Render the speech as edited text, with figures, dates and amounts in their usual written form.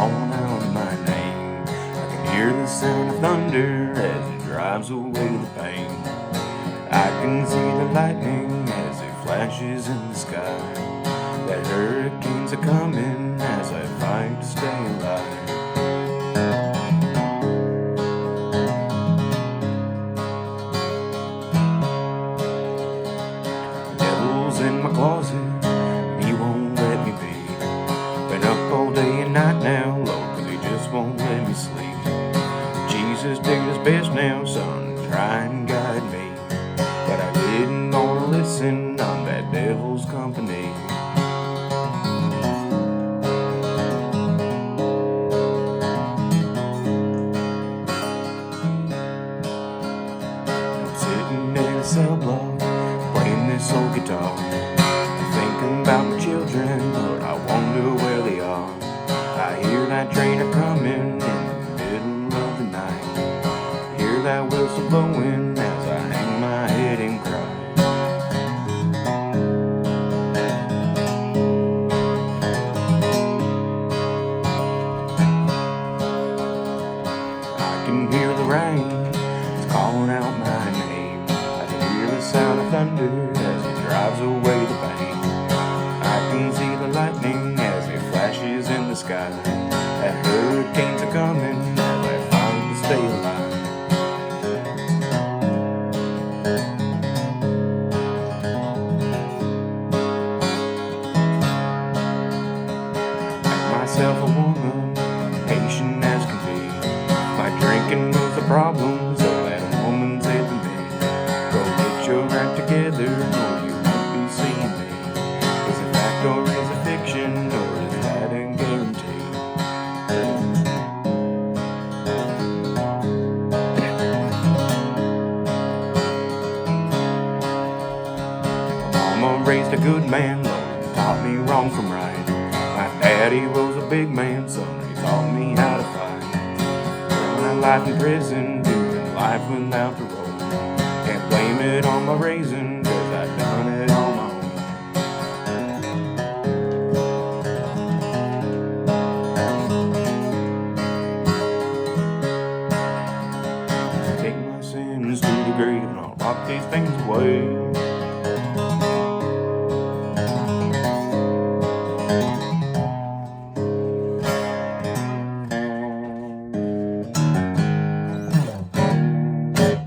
calling out my name. I can hear the sound of thunder as it drives away the pain. I can see the lightning as it flashes in the sky. That hurricanes are coming as I fight to stay alive. In my closet, he won't let me be. Been up all day and night now, Lord, 'cause he just won't let me sleep. Jesus did his best now, son, try and guide me. But I didn't wanna listen on that devil's company. I'm sitting in a cell block, playing this old guitar, thinking about my children, Lord, I wonder where they are. I hear that train a-coming in the middle of the night. Hear that whistle blowing as I hang my head and cry. I can hear the rain, it's calling out my name. I can hear the sound of thunder as it drives away the pain. I can see the lightning as it flashes in the sky. That hurricanes are coming as I fight to stay alive. Make myself a woman, patient as can be. My drinking was the problem, so that woman said to me, go get your act together, or you won't be seeing me. Is it fact or is it fiction, or is that a guarantee? Mama raised a good man, Lord, taught me wrong from right. My daddy was a big man, son, he taught me how to fight. My life in prison, doing life without the road. Can't blame it on my raising,